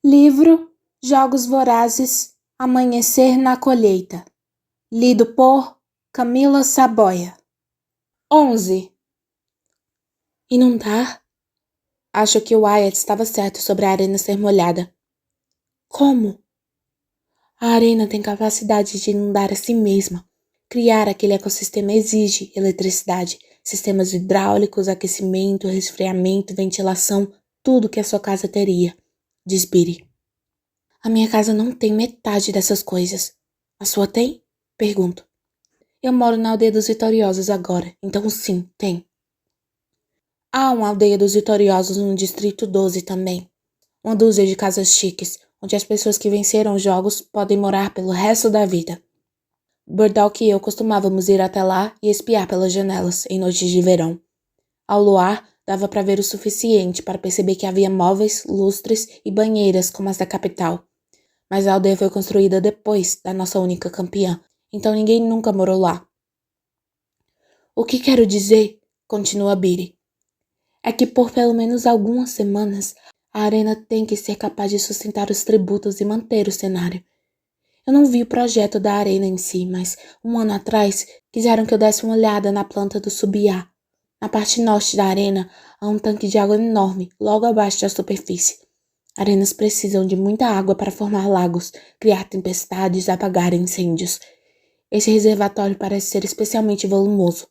Livro Jogos Vorazes, Amanhecer na Colheita. Lido por Camila Saboia. 11. Inundar? Acho que o Wyatt estava certo sobre a arena ser molhada. Como? A arena tem capacidade de inundar a si mesma. Criar aquele ecossistema exige eletricidade, sistemas hidráulicos, aquecimento, resfriamento, ventilação, tudo que a sua casa teria, diz Biddy. A minha casa não tem metade dessas coisas. A sua tem? Pergunto. Eu moro na Aldeia dos Vitoriosos agora, então sim, tem. Há uma Aldeia dos Vitoriosos no Distrito 12 também. Uma dúzia de casas chiques, onde as pessoas que venceram os jogos podem morar pelo resto da vida. Burdock e eu costumávamos ir até lá e espiar pelas janelas, em noites de verão. Ao luar, dava para ver o suficiente para perceber que havia móveis, lustres e banheiras como as da capital. Mas a aldeia foi construída depois da nossa única campeã, então ninguém nunca morou lá. O que quero dizer, continua Biddy, é que por pelo menos algumas semanas a arena tem que ser capaz de sustentar os tributos e manter o cenário. Eu não vi o projeto da arena em si, mas um ano atrás quiseram que eu desse uma olhada na planta do Subiá. Na parte norte da arena há um tanque de água enorme, logo abaixo da superfície. Arenas precisam de muita água para formar lagos, criar tempestades e apagar incêndios. Esse reservatório parece ser especialmente volumoso.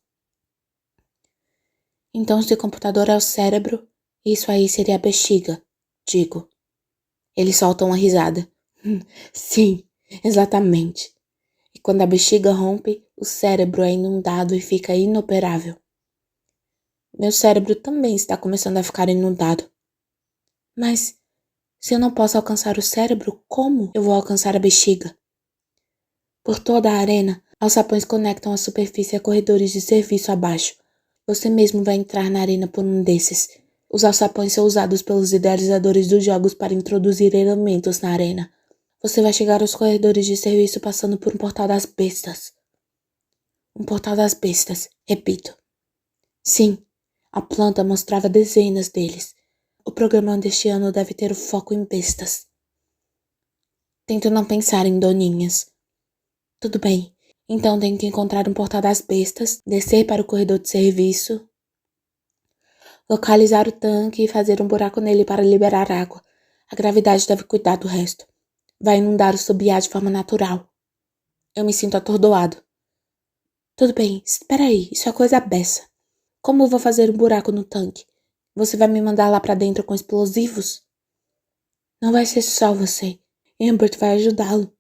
Então, se o computador é o cérebro, isso aí seria a bexiga, digo. Ele solta uma risada. Sim, exatamente. E quando a bexiga rompe, o cérebro é inundado e fica inoperável. Meu cérebro também está começando a ficar inundado. Mas, se eu não posso alcançar o cérebro, como eu vou alcançar a bexiga? Por toda a arena, alçapões conectam a superfície a corredores de serviço abaixo. Você mesmo vai entrar na arena por um desses. Os alçapões são usados pelos idealizadores dos jogos para introduzir elementos na arena. Você vai chegar aos corredores de serviço passando por um portal das bestas. Um portal das bestas, repito. Sim, a planta mostrava dezenas deles. O programa deste ano deve ter o foco em bestas. Tento não pensar em doninhas. Tudo bem, então tenho que encontrar um portal das bestas, descer para o corredor de serviço, localizar o tanque e fazer um buraco nele para liberar água. A gravidade deve cuidar do resto. Vai inundar o Subiá de forma natural. Eu me sinto atordoado. Tudo bem, espera aí, isso é coisa beça. Como eu vou fazer um buraco no tanque? Você vai me mandar lá para dentro com explosivos? Não vai ser só você. Humbert vai ajudá-lo.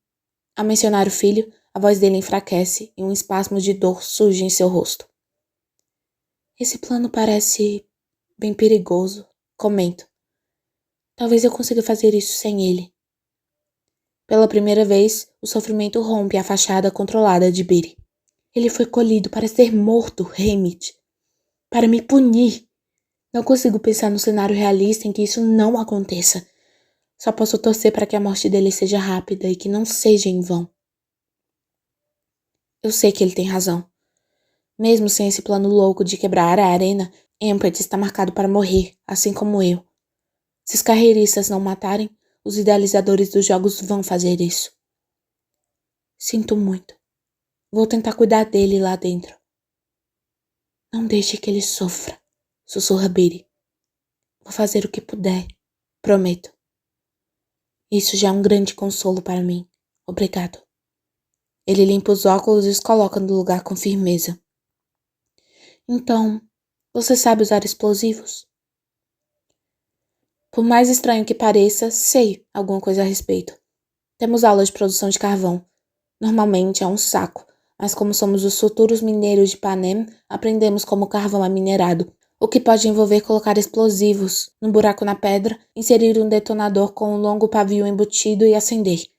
Ao mencionar o filho, a voz dele enfraquece e um espasmo de dor surge em seu rosto. Esse plano parece bem perigoso, comento. Talvez eu consiga fazer isso sem ele. Pela primeira vez, o sofrimento rompe a fachada controlada de Biddy. Ele foi colhido para ser morto, Hammett. Para me punir. Não consigo pensar no cenário realista em que isso não aconteça. Só posso torcer para que a morte dele seja rápida e que não seja em vão. Eu sei que ele tem razão. Mesmo sem esse plano louco de quebrar a arena, Empert está marcado para morrer, assim como eu. Se os carreiristas não matarem, os idealizadores dos jogos vão fazer isso. Sinto muito. Vou tentar cuidar dele lá dentro. Não deixe que ele sofra, sussurra Biddy. Vou fazer o que puder, prometo. Isso já é um grande consolo para mim. Obrigado. Ele limpa os óculos e os coloca no lugar com firmeza. Então, você sabe usar explosivos? Por mais estranho que pareça, sei alguma coisa a respeito. Temos aulas de produção de carvão. Normalmente é um saco, mas como somos os futuros mineiros de Panem, aprendemos como o carvão é minerado, o que pode envolver colocar explosivos num buraco na pedra, inserir um detonador com um longo pavio embutido e acender.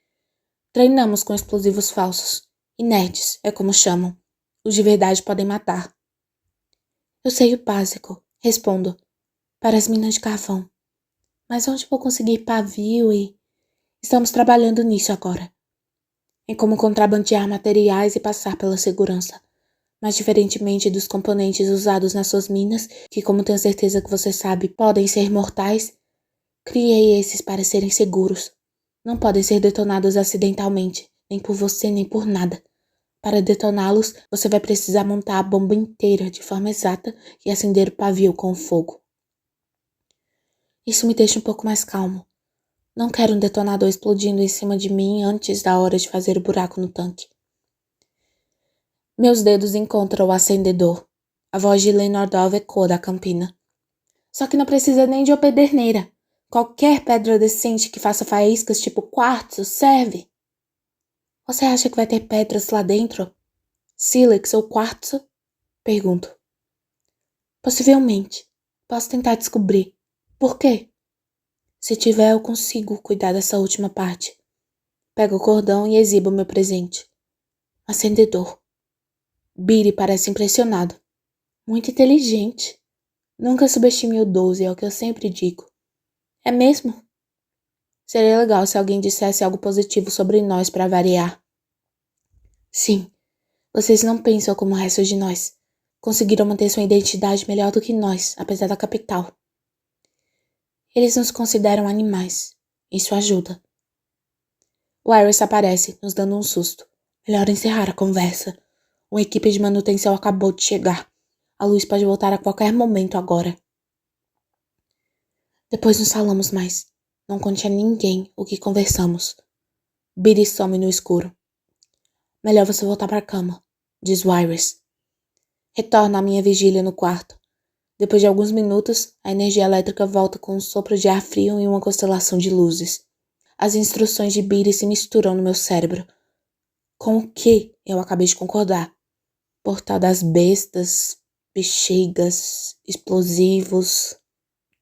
Treinamos com explosivos falsos. Inertes, é como chamam. Os de verdade podem matar. Eu sei o básico, respondo, para as minas de carvão. Mas onde vou conseguir pavio e... Estamos trabalhando nisso agora. Em como contrabandear materiais e passar pela segurança. Mas diferentemente dos componentes usados nas suas minas, que como tenho certeza que você sabe, podem ser mortais, Criei esses para serem seguros. Não podem ser detonados acidentalmente, nem por você, nem por nada. Para detoná-los, você vai precisar montar a bomba inteira de forma exata e acender o pavio com o fogo. Isso me deixa um pouco mais calmo. Não quero um detonador explodindo em cima de mim antes da hora de fazer o buraco no tanque. Meus dedos encontram o acendedor. A voz de Lenordov ecoa da campina. Só que não precisa nem de uma pederneira. Qualquer pedra decente que faça faíscas tipo quartzo serve. Você acha que vai ter pedras lá dentro? Sílex ou quartzo? Pergunto. Possivelmente. Posso tentar descobrir. Por quê? Se tiver, eu consigo cuidar dessa última parte. Pego o cordão e exibo meu presente. Acendedor. Billy parece impressionado. Muito inteligente. Nunca subestime o 12, é o que eu sempre digo. É mesmo? Seria legal se alguém dissesse algo positivo sobre nós para variar. Sim, vocês não pensam como o resto de nós. Conseguiram manter sua identidade melhor do que nós, apesar da capital. Eles nos consideram animais. Isso ajuda. O Iris aparece, nos dando um susto. Melhor encerrar a conversa. Uma equipe de manutenção acabou de chegar. A luz pode voltar a qualquer momento agora. Depois nos falamos mais. Não conte a ninguém o que conversamos. Billy some no escuro. Melhor você voltar para a cama, diz Iris. Retorno à minha vigília no quarto. Depois de alguns minutos, a energia elétrica volta com um sopro de ar frio e uma constelação de luzes. As instruções de Billy se misturam no meu cérebro. Com o que eu acabei de concordar? Portal das bestas, bexigas, explosivos.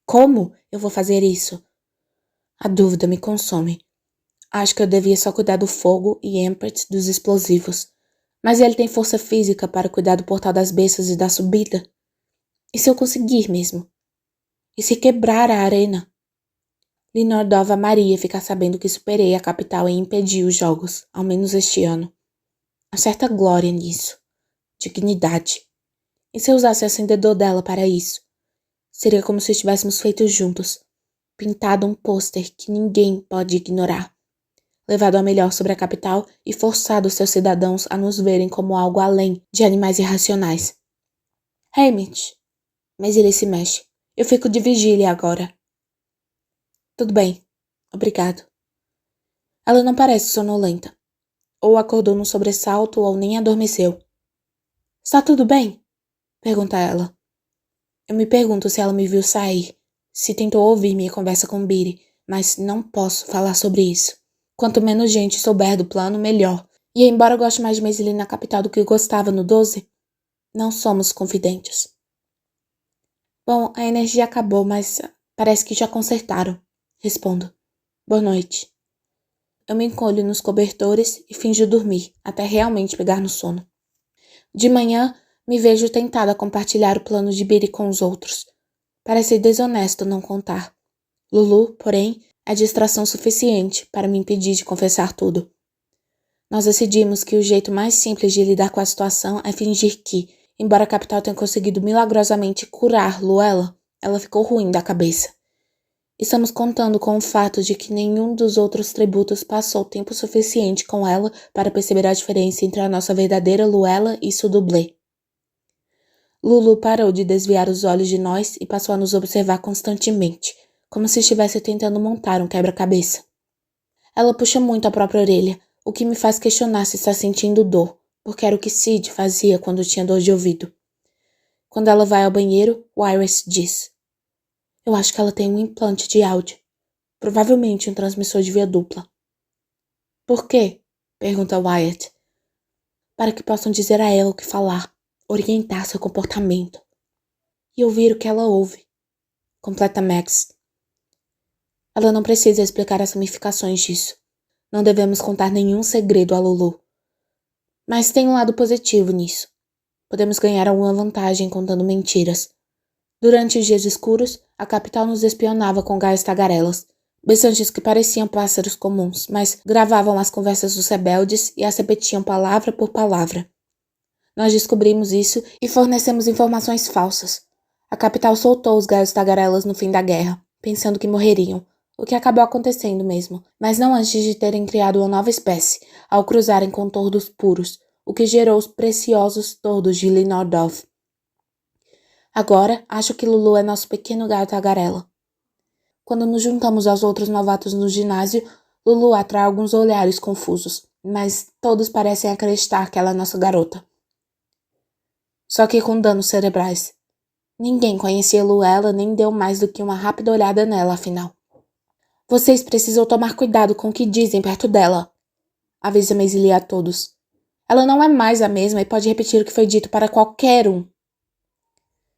Como eu vou fazer isso? A dúvida me consome. Acho que eu devia só cuidar do fogo e Empert dos explosivos. Mas ele tem força física para cuidar do portal das bestas e da subida? E se eu conseguir mesmo? E se quebrar a arena? Linordova Maria ficar sabendo que superei a capital e impedi os jogos, ao menos este ano. Há certa glória nisso. Dignidade. E se eu usasse o acendedor dela para isso? Seria como se estivéssemos feitos juntos. Pintado um pôster que ninguém pode ignorar. Levado a melhor sobre a capital e forçado seus cidadãos a nos verem como algo além de animais irracionais. Mitch. Mas ele se mexe. Eu fico de vigília agora. Tudo bem. Obrigado. Ela não parece sonolenta. Ou acordou num sobressalto ou nem adormeceu. Está tudo bem? Pergunta ela. Eu me pergunto se ela me viu sair, se tentou ouvir minha conversa com Billy, mas não posso falar sobre isso. Quanto menos gente souber do plano, melhor. E embora eu goste mais de Maisie na capital do que eu gostava no 12, não somos confidentes. Bom, a energia acabou, mas parece que já consertaram. Respondo. Boa noite. Eu me encolho nos cobertores e finjo dormir, até realmente pegar no sono. De manhã, me vejo tentada a compartilhar o plano de Billy com os outros. Parece desonesto não contar. Lulu, porém, é distração suficiente para me impedir de confessar tudo. Nós decidimos que o jeito mais simples de lidar com a situação é fingir que, embora a capital tenha conseguido milagrosamente curar Luella, ela ficou ruim da cabeça. Estamos contando com o fato de que nenhum dos outros tributos passou tempo suficiente com ela para perceber a diferença entre a nossa verdadeira Luella e sua dublê. Lulu parou de desviar os olhos de nós e passou a nos observar constantemente, como se estivesse tentando montar um quebra-cabeça. Ela puxa muito a própria orelha, o que me faz questionar se está sentindo dor, porque era o que Sid fazia quando tinha dor de ouvido. Quando ela vai ao banheiro, o Iris diz: Eu acho que ela tem um implante de áudio. Provavelmente um transmissor de via dupla. Por quê? Pergunta Wyatt. Para que possam dizer a ela o que falar, orientar seu comportamento. E ouvir o que ela ouve. Completa Max. Ela não precisa explicar as ramificações disso. Não devemos contar nenhum segredo a Lulu. Mas tem um lado positivo nisso. Podemos ganhar alguma vantagem contando mentiras. Durante os dias escuros, a capital nos espionava com gaias tagarelas, bessantes que pareciam pássaros comuns, mas gravavam as conversas dos rebeldes e as repetiam palavra por palavra. Nós descobrimos isso e fornecemos informações falsas. A capital soltou os gaios tagarelas no fim da guerra, pensando que morreriam, o que acabou acontecendo mesmo, mas não antes de terem criado uma nova espécie, ao cruzarem com tordos puros, o que gerou os preciosos tordos de Linordov. Agora, acho que Lulu é nosso pequeno gato tagarela. Quando nos juntamos aos outros novatos no ginásio, Lulu atrai alguns olhares confusos, mas todos parecem acreditar que ela é nossa garota. Só que com danos cerebrais. Ninguém conhecia Luella nem deu mais do que uma rápida olhada nela, afinal. Vocês precisam tomar cuidado com o que dizem perto dela, avisa Maisie a todos. Ela não é mais a mesma e pode repetir o que foi dito para qualquer um.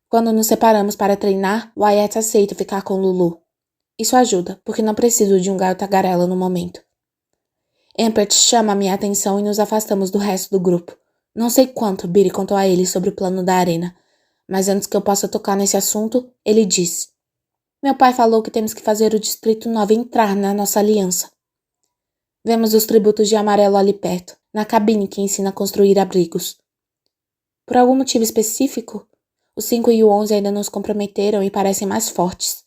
Quando nos separamos para treinar, Wyatt aceita ficar com Lulu. Isso ajuda, porque não preciso de um gato tagarela no momento. Empert chama a minha atenção e nos afastamos do resto do grupo. Não sei quanto Billy contou a ele sobre o plano da arena, mas antes que eu possa tocar nesse assunto, ele disse: Meu pai falou que temos que fazer o Distrito 9 entrar na nossa aliança. Vemos os tributos de amarelo ali perto, na cabine que ensina a construir abrigos. Por algum motivo específico, os 5 e o 11 ainda nos comprometeram e parecem mais fortes.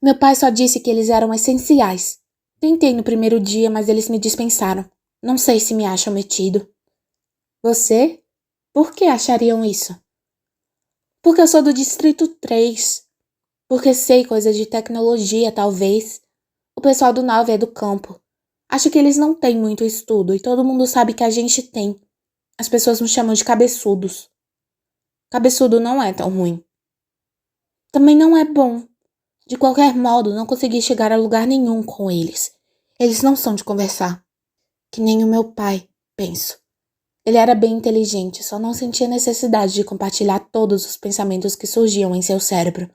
Meu pai só disse que eles eram essenciais. Tentei no primeiro dia, mas eles me dispensaram. Não sei se me acham metido. Você? Por que achariam isso? Porque eu sou do Distrito 3. Porque sei coisas de tecnologia, talvez. O pessoal do 9 é do campo. Acho que eles não têm muito estudo e todo mundo sabe que a gente tem. As pessoas me chamam de cabeçudos. Cabeçudo não é tão ruim. Também não é bom. De qualquer modo, não consegui chegar a lugar nenhum com eles. Eles não são de conversar. Que nem o meu pai, penso. Ele era bem inteligente, só não sentia necessidade de compartilhar todos os pensamentos que surgiam em seu cérebro.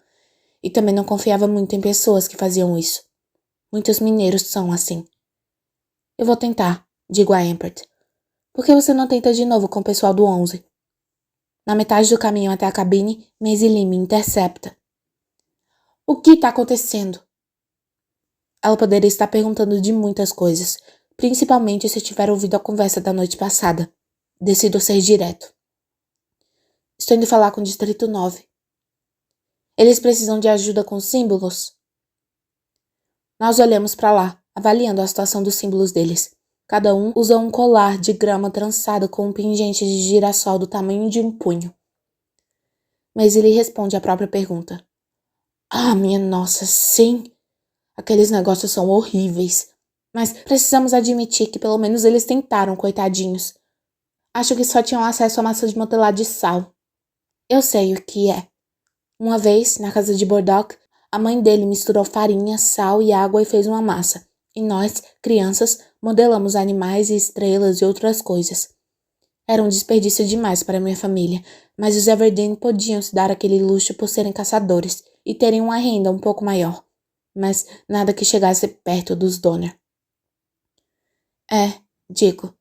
E também não confiava muito em pessoas que faziam isso. Muitos mineiros são assim. Eu vou tentar, digo a Empert. Por que você não tenta de novo com o pessoal do 11? Na metade do caminho até a cabine, Maisie me intercepta. O que está acontecendo? Ela poderia estar perguntando de muitas coisas, principalmente se tiver ouvido a conversa da noite passada. Decido ser direto. Estou indo falar com o Distrito 9. Eles precisam de ajuda com símbolos? Nós olhamos para lá, avaliando a situação dos símbolos deles. Cada um usa um colar de grama trançado com um pingente de girassol do tamanho de um punho. Mas ele responde à própria pergunta. Ah, minha nossa, sim! Aqueles negócios são horríveis. Mas precisamos admitir que pelo menos eles tentaram, coitadinhos. Acho que só tinham acesso à massa de modelar de sal. Eu sei o que é. Uma vez, na casa de Bordock, a mãe dele misturou farinha, sal e água e fez uma massa. E nós, crianças, modelamos animais e estrelas e outras coisas. Era um desperdício demais para minha família, mas os Everdeen podiam se dar aquele luxo por serem caçadores e terem uma renda um pouco maior. Mas nada que chegasse perto dos Donner. Digo,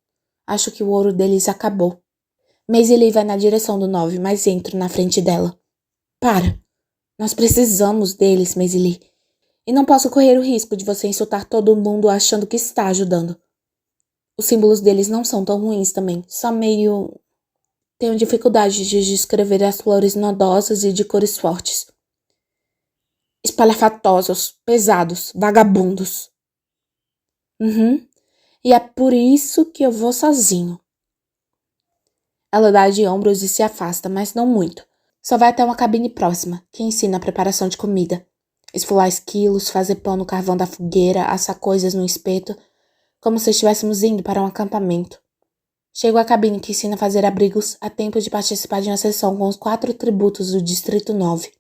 acho que o ouro deles acabou. Maisie vai na direção do 9, mas entro na frente dela. Para! Nós precisamos deles, Maisie. E não posso correr o risco de você insultar todo mundo achando que está ajudando. Os símbolos deles não são tão ruins também, só meio... Tenho dificuldade de descrever as flores nodosas e de cores fortes. Espalhafatosos, pesados, vagabundos. E é por isso que eu vou sozinho. Ela dá de ombros e se afasta, mas não muito. Só vai até uma cabine próxima, que ensina a preparação de comida. Esfolar esquilos, fazer pão no carvão da fogueira, assar coisas no espeto, como se estivéssemos indo para um acampamento. Chego à cabine que ensina a fazer abrigos a tempo de participar de uma sessão com os 4 tributos do Distrito 9.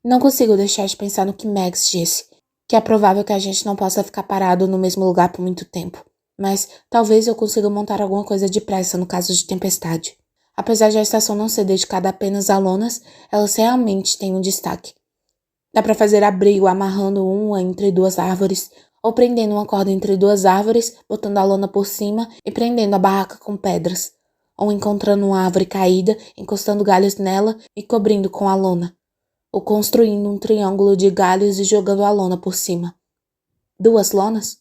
Não consigo deixar de pensar no que Max disse, que é provável que a gente não possa ficar parado no mesmo lugar por muito tempo. Mas talvez eu consiga montar alguma coisa depressa no caso de tempestade. Apesar de a estação não ser dedicada apenas a lonas, elas realmente têm um destaque. Dá para fazer abrigo amarrando uma entre 2 árvores, ou prendendo uma corda entre 2 árvores, botando a lona por cima e prendendo a barraca com pedras, ou encontrando uma árvore caída, encostando galhos nela e cobrindo com a lona, ou construindo um triângulo de galhos e jogando a lona por cima. 2 lonas?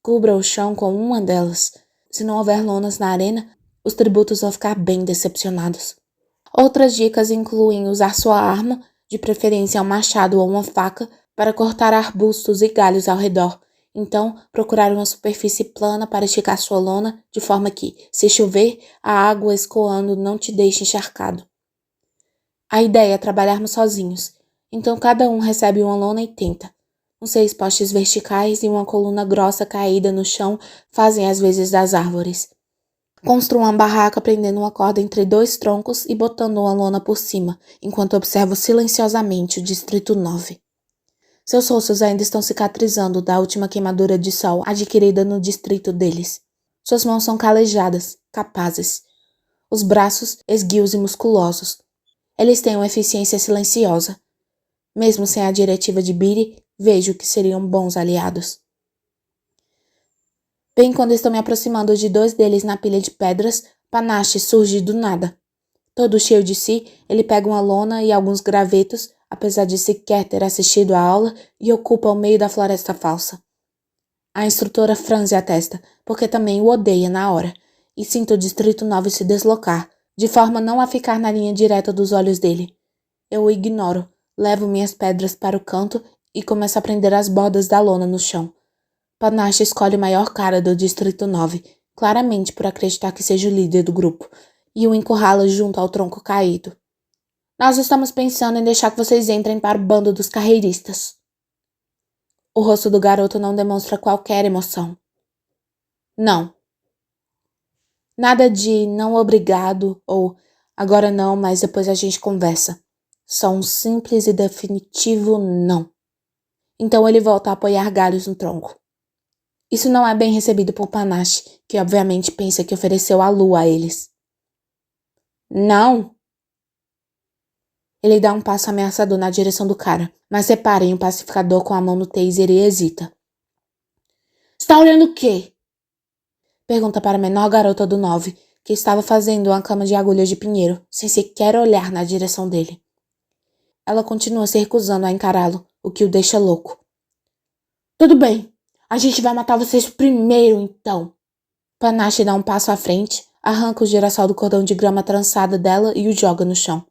Cubra o chão com uma delas. Se não houver lonas na arena, os tributos vão ficar bem decepcionados. Outras dicas incluem usar sua arma, de preferência um machado ou uma faca, para cortar arbustos e galhos ao redor. Então, procurar uma superfície plana para esticar sua lona, de forma que, se chover, a água escoando não te deixe encharcado. A ideia é trabalharmos sozinhos, então cada um recebe uma lona e tenta. Uns 6 postes verticais e uma coluna grossa caída no chão fazem as vezes das árvores. Construo uma barraca prendendo uma corda entre 2 troncos e botando uma lona por cima, enquanto observo silenciosamente o Distrito 9. Seus rostos ainda estão cicatrizando da última queimadura de sol adquirida no distrito deles. Suas mãos são calejadas, capazes. Os braços esguios e musculosos. Eles têm uma eficiência silenciosa. Mesmo sem a diretiva de Biri, vejo que seriam bons aliados. Bem quando estou me aproximando de 2 deles na pilha de pedras, Panache surge do nada. Todo cheio de si, ele pega uma lona e alguns gravetos, apesar de sequer ter assistido à aula, e ocupa o meio da floresta falsa. A instrutora franze a testa, porque também o odeia na hora, e sinto o Distrito 9 se deslocar, de forma não a ficar na linha direta dos olhos dele. Eu o ignoro, levo minhas pedras para o canto e começo a prender as bordas da lona no chão. Panache escolhe o maior cara do Distrito 9, claramente por acreditar que seja o líder do grupo, e o encurrala junto ao tronco caído. Nós estamos pensando em deixar que vocês entrem para o bando dos carreiristas. O rosto do garoto não demonstra qualquer emoção. Não. Nada de não obrigado ou agora não, mas depois a gente conversa. Só um simples e definitivo não. Então ele volta a apoiar galhos no tronco. Isso não é bem recebido por Panache, que obviamente pensa que ofereceu a lua a eles. Não! Ele dá um passo ameaçador na direção do cara, mas reparem o pacificador com a mão no taser e hesita. Está olhando o quê? Pergunta para a menor garota do 9, que estava fazendo uma cama de agulhas de pinheiro, sem sequer olhar na direção dele. Ela continua se recusando a encará-lo, o que o deixa louco. Tudo bem, a gente vai matar vocês primeiro, então. Panache dá um passo à frente, arranca o girassol do cordão de grama trançada dela e o joga no chão.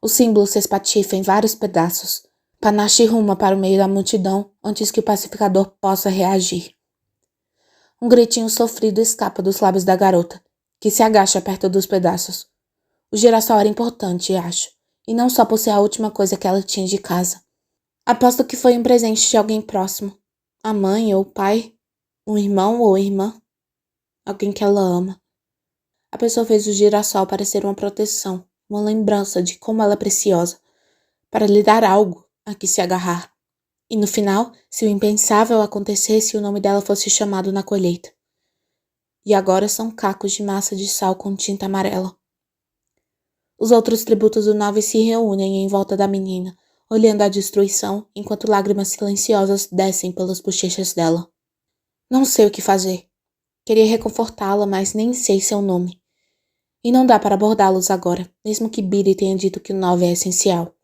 O símbolo se espatifa em vários pedaços. Panache ruma para o meio da multidão antes que o pacificador possa reagir. Um gritinho sofrido escapa dos lábios da garota, que se agacha perto dos pedaços. O girassol era importante, acho, e não só por ser a última coisa que ela tinha de casa. Aposto que foi um presente de alguém próximo. A mãe ou o pai, um irmão ou irmã, alguém que ela ama. A pessoa fez o girassol parecer uma proteção, uma lembrança de como ela é preciosa, para lhe dar algo a que se agarrar. E no final, se o impensável acontecesse, o nome dela fosse chamado na colheita. E agora são cacos de massa de sal com tinta amarela. Os outros tributos do 9 se reúnem em volta da menina, olhando a destruição, enquanto lágrimas silenciosas descem pelas bochechas dela. Não sei o que fazer. Queria reconfortá-la, mas nem sei seu nome. E não dá para abordá-los agora, mesmo que Biri tenha dito que o 9 é essencial.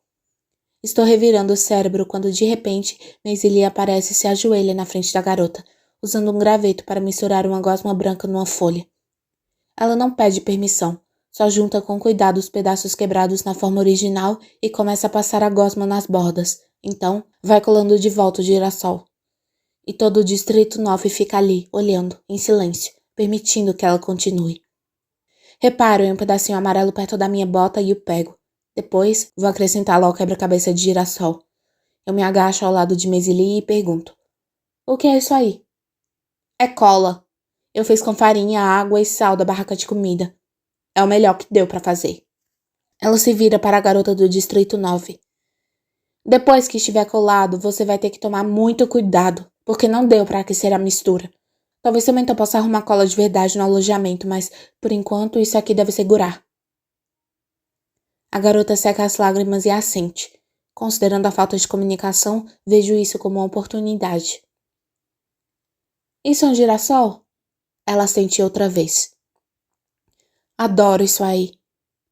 Estou revirando o cérebro quando de repente Maisily aparece e se ajoelha na frente da garota, usando um graveto para misturar uma gosma branca numa folha. Ela não pede permissão, só junta com cuidado os pedaços quebrados na forma original e começa a passar a gosma nas bordas. Então, vai colando de volta o girassol. E todo o Distrito 9 fica ali, olhando, em silêncio, permitindo que ela continue. Reparo em um pedacinho amarelo perto da minha bota e o pego. Depois, vou acrescentá-lo ao quebra-cabeça de girassol. Eu me agacho ao lado de Maisily e pergunto. O que é isso aí? É cola. Eu fiz com farinha, água e sal da barraca de comida. É o melhor que deu para fazer. Ela se vira para a garota do Distrito 9. Depois que estiver colado, você vai ter que tomar muito cuidado, porque não deu para aquecer a mistura. Talvez seu mentor possa arrumar cola de verdade no alojamento, mas, por enquanto, isso aqui deve segurar. A garota seca as lágrimas e assente. Considerando a falta de comunicação, vejo isso como uma oportunidade. Isso é um girassol? Ela assente outra vez. Adoro isso aí.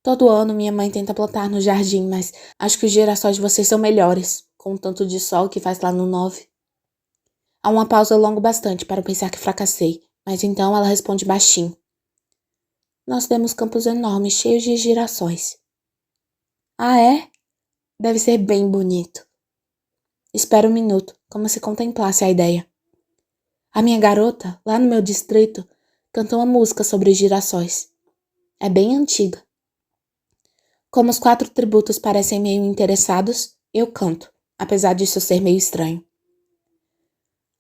Todo ano minha mãe tenta plantar no jardim, mas acho que os girassóis de vocês são melhores, com o tanto de sol que faz lá no 9. Há uma pausa longa bastante para pensar que fracassei, mas então ela responde baixinho. Nós temos campos enormes, cheios de girassóis. Ah, é? Deve ser bem bonito. Espera um minuto, como se contemplasse a ideia. A minha garota, lá no meu distrito, cantou uma música sobre os girassóis. É bem antiga. Como os 4 tributos parecem meio interessados, eu canto, apesar disso ser meio estranho.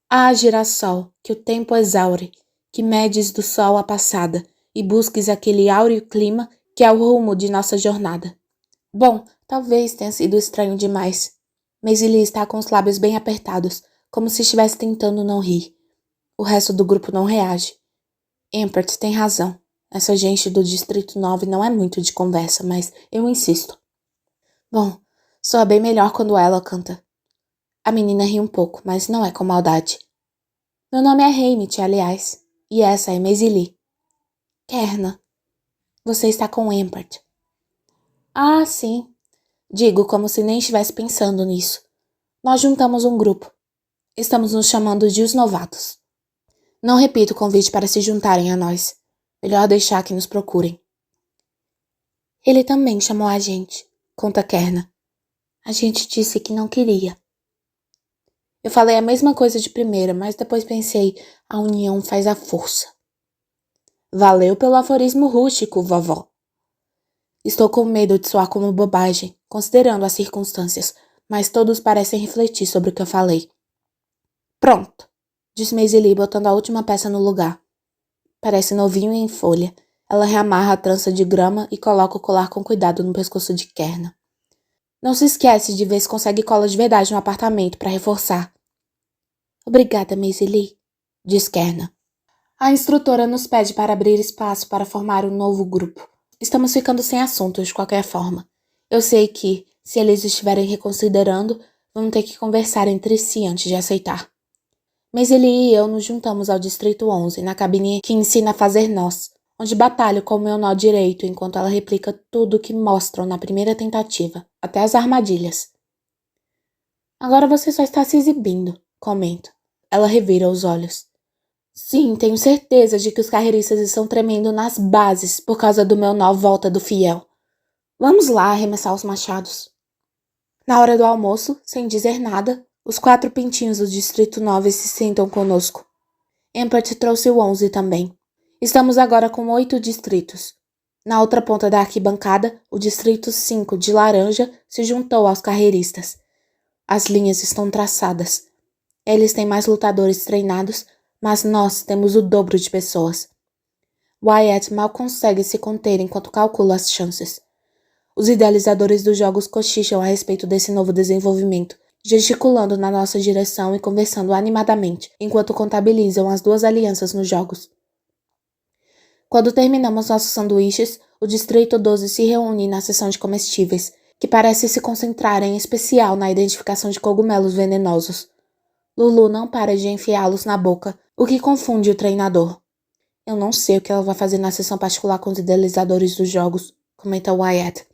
Ah, girassol, que o tempo exaure, que medes do sol a passada e busques aquele áureo clima que é o rumo de nossa jornada. Bom, talvez tenha sido estranho demais. Maisie está com os lábios bem apertados, como se estivesse tentando não rir. O resto do grupo não reage. Empert tem razão. Essa gente do Distrito 9 não é muito de conversa, mas eu insisto. Bom, soa bem melhor quando ela canta. A menina ri um pouco, mas não é com maldade. Meu nome é Hamit, aliás, e essa é Maisie. Kerna, você está com Empert. Ah, sim. Digo como se nem estivesse pensando nisso. Nós juntamos um grupo. Estamos nos chamando de os novatos. Não repito o convite para se juntarem a nós. Melhor deixar que nos procurem. Ele também chamou a gente, conta Kerna. A gente disse que não queria. Eu falei a mesma coisa de primeira, mas depois pensei, a união faz a força. Valeu pelo aforismo rústico, vovó. Estou com medo de soar como bobagem, considerando as circunstâncias, mas todos parecem refletir sobre o que eu falei. Pronto, disse Maisie, botando a última peça no lugar. Parece novinho e em folha. Ela reamarra a trança de grama e coloca o colar com cuidado no pescoço de Kerna. Não se esquece de ver se consegue cola de verdade no apartamento para reforçar. Obrigada, Maisie, diz Kerna. A instrutora nos pede para abrir espaço para formar um novo grupo. Estamos ficando sem assuntos de qualquer forma. Eu sei que, se eles estiverem reconsiderando, vão ter que conversar entre si antes de aceitar. Maisie e eu nos juntamos ao Distrito 11, na cabine que ensina a fazer nós, onde batalho com o meu nó direito enquanto ela replica tudo o que mostram na primeira tentativa, até as armadilhas. Agora você só está se exibindo, comento. Ela revira os olhos. Sim, tenho certeza de que os carreiristas estão tremendo nas bases por causa do meu nó volta do fiel. Vamos lá arremessar os machados. Na hora do almoço, sem dizer nada, os 4 pintinhos do Distrito 9 se sentam conosco. Empert trouxe o 11 também. Estamos agora com 8 distritos. Na outra ponta da arquibancada, o Distrito 5 de laranja se juntou aos carreiristas. As linhas estão traçadas. Eles têm mais lutadores treinados, mas nós temos o dobro de pessoas. Wyatt mal consegue se conter enquanto calcula as chances. Os idealizadores dos jogos cochicham a respeito desse novo desenvolvimento, gesticulando na nossa direção e conversando animadamente, enquanto contabilizam as 2 alianças nos jogos. Quando terminamos nossos sanduíches, o Distrito 12 se reúne na seção de comestíveis, que parece se concentrar em especial na identificação de cogumelos venenosos. Lulu não para de enfiá-los na boca, o que confunde o treinador. Eu não sei o que ela vai fazer na sessão particular com os idealizadores dos jogos, comenta Wyatt.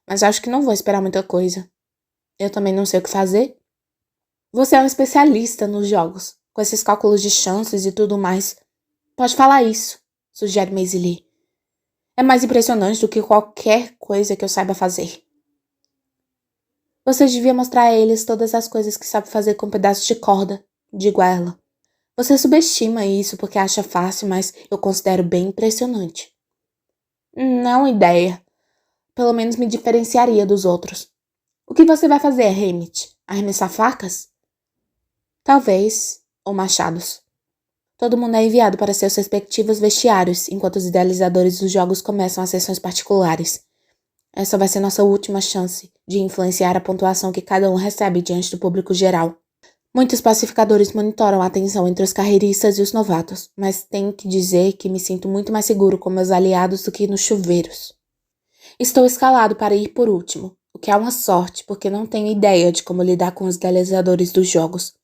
Mas acho que não vou esperar muita coisa. Eu também não sei o que fazer. Você é um especialista nos jogos, com esses cálculos de chances e tudo mais. Pode falar isso, sugere Maisie. É mais impressionante do que qualquer coisa que eu saiba fazer. Você devia mostrar a eles todas as coisas que sabe fazer com pedaços de corda, digo a ela. Você subestima isso porque acha fácil, mas eu considero bem impressionante. Não ideia. Pelo menos me diferenciaria dos outros. O que você vai fazer, Hamit? Arremessar facas? Talvez. Ou machados. Todo mundo é enviado para seus respectivos vestiários, enquanto os idealizadores dos jogos começam as sessões particulares. Essa vai ser nossa última chance de influenciar a pontuação que cada um recebe diante do público geral. Muitos pacificadores monitoram a tensão entre os carreiristas e os novatos, mas tenho que dizer que me sinto muito mais seguro com meus aliados do que nos chuveiros. Estou escalado para ir por último, o que é uma sorte porque não tenho ideia de como lidar com os idealizadores dos jogos.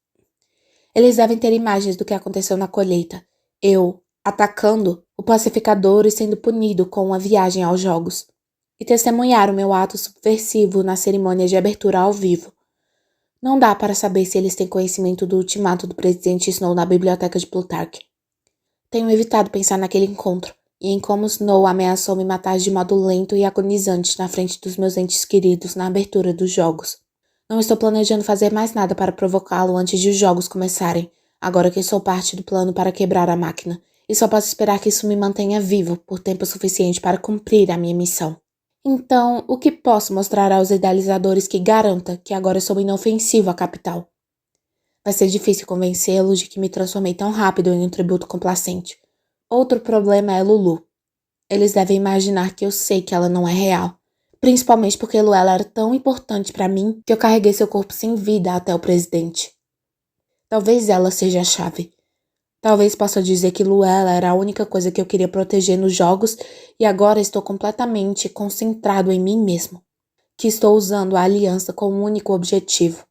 Eles devem ter imagens do que aconteceu na colheita. Eu, atacando o pacificador e sendo punido com uma viagem aos jogos. E testemunhar o meu ato subversivo na cerimônia de abertura ao vivo. Não dá para saber se eles têm conhecimento do ultimato do presidente Snow na biblioteca de Plutarch. Tenho evitado pensar naquele encontro e em como Snow ameaçou me matar de modo lento e agonizante na frente dos meus entes queridos na abertura dos jogos. Não estou planejando fazer mais nada para provocá-lo antes de os jogos começarem, agora que sou parte do plano para quebrar a máquina, e só posso esperar que isso me mantenha vivo por tempo suficiente para cumprir a minha missão. Então, o que posso mostrar aos idealizadores que garanta que agora sou inofensivo à capital? Vai ser difícil convencê-los de que me transformei tão rápido em um tributo complacente. Outro problema é Lulu. Eles devem imaginar que eu sei que ela não é real. Principalmente porque Luella era tão importante para mim que eu carreguei seu corpo sem vida até o presidente. Talvez ela seja a chave. Talvez possa dizer que Luella era a única coisa que eu queria proteger nos jogos e agora estou completamente concentrado em mim mesmo. Que estou usando a aliança com um único objetivo.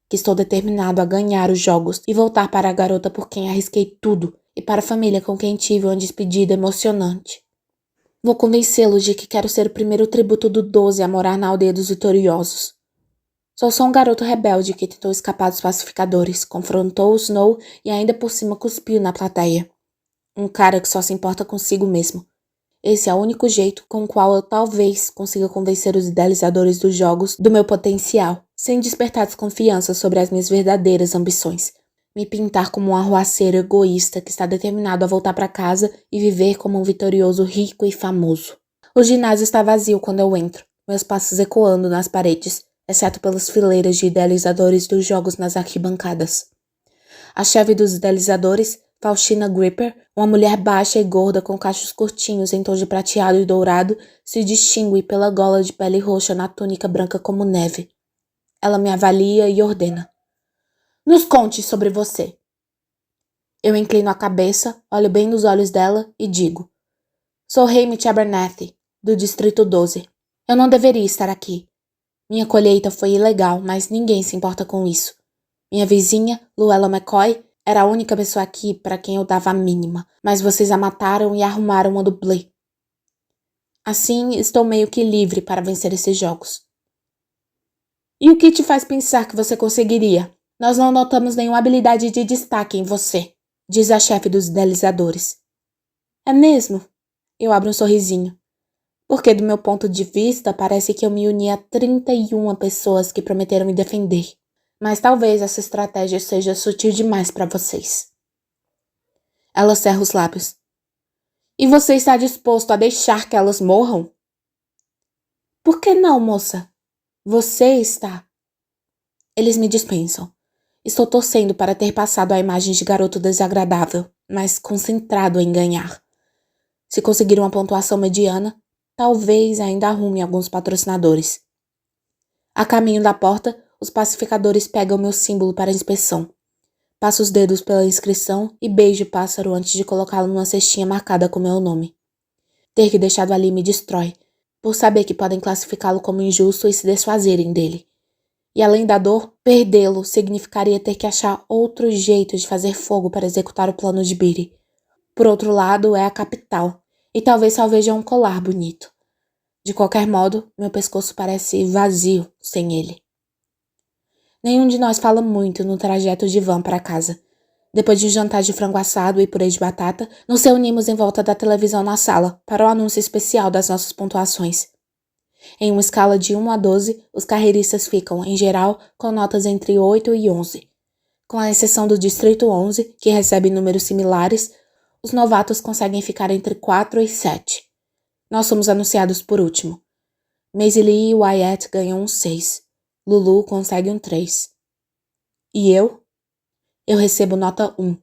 Que estou determinado a ganhar os jogos e voltar para a garota por quem arrisquei tudo e para a família com quem tive uma despedida emocionante. Vou convencê-los de que quero ser o primeiro tributo do 12 a morar na aldeia dos vitoriosos. Sou só um garoto rebelde que tentou escapar dos pacificadores, confrontou o Snow e ainda por cima cuspiu na plateia. Um cara que só se importa consigo mesmo. Esse é o único jeito com o qual eu talvez consiga convencer os idealizadores dos jogos do meu potencial, sem despertar desconfiança sobre as minhas verdadeiras ambições. Me pintar como um arruaceiro egoísta que está determinado a voltar para casa e viver como um vitorioso rico e famoso. O ginásio está vazio quando eu entro, meus passos ecoando nas paredes, exceto pelas fileiras de idealizadores dos jogos nas arquibancadas. A chefe dos idealizadores, Faustina Gripper, uma mulher baixa e gorda com cachos curtinhos em tom de prateado e dourado, se distingue pela gola de pele roxa na túnica branca como neve. Ela me avalia e ordena. Nos conte sobre você. Eu inclino a cabeça, olho bem nos olhos dela e digo. Sou Hamid Abernathy, do Distrito 12. Eu não deveria estar aqui. Minha colheita foi ilegal, mas ninguém se importa com isso. Minha vizinha, Luella McCoy, era a única pessoa aqui para quem eu dava a mínima, mas vocês a mataram e arrumaram uma dublê. Assim, estou meio que livre para vencer esses jogos. E o que te faz pensar que você conseguiria? Nós não notamos nenhuma habilidade de destaque em você, diz a chefe dos idealizadores. É mesmo? Eu abro um sorrisinho. Porque do meu ponto de vista, parece que eu me uni a 31 pessoas que prometeram me defender. Mas talvez essa estratégia seja sutil demais para vocês. Ela cerra os lábios. E você está disposto a deixar que elas morram? Por que não, moça? Você está. Eles me dispensam. Estou torcendo para ter passado a imagem de garoto desagradável, mas concentrado em ganhar. Se conseguir uma pontuação mediana, talvez ainda arrume alguns patrocinadores. A caminho da porta, os pacificadores pegam meu símbolo para inspeção. Passo os dedos pela inscrição e beijo o pássaro antes de colocá-lo numa cestinha marcada com meu nome. Ter que deixado ali me destrói, por saber que podem classificá-lo como injusto e se desfazerem dele. E além da dor, perdê-lo significaria ter que achar outro jeito de fazer fogo para executar o plano de Beatty. Por outro lado, é a capital, e talvez só veja um colar bonito. De qualquer modo, meu pescoço parece vazio sem ele. Nenhum de nós fala muito no trajeto de van para casa. Depois de um jantar de frango assado e purê de batata, nos reunimos em volta da televisão na sala para o anúncio especial das nossas pontuações. Em uma escala de 1 a 12, os carreiristas ficam, em geral, com notas entre 8 e 11. Com a exceção do Distrito 11, que recebe números similares, os novatos conseguem ficar entre 4 e 7. Nós somos anunciados por último. Maisie Lee e Wyatt ganham um 6. Lulu consegue um 3. E eu? Eu recebo nota 1.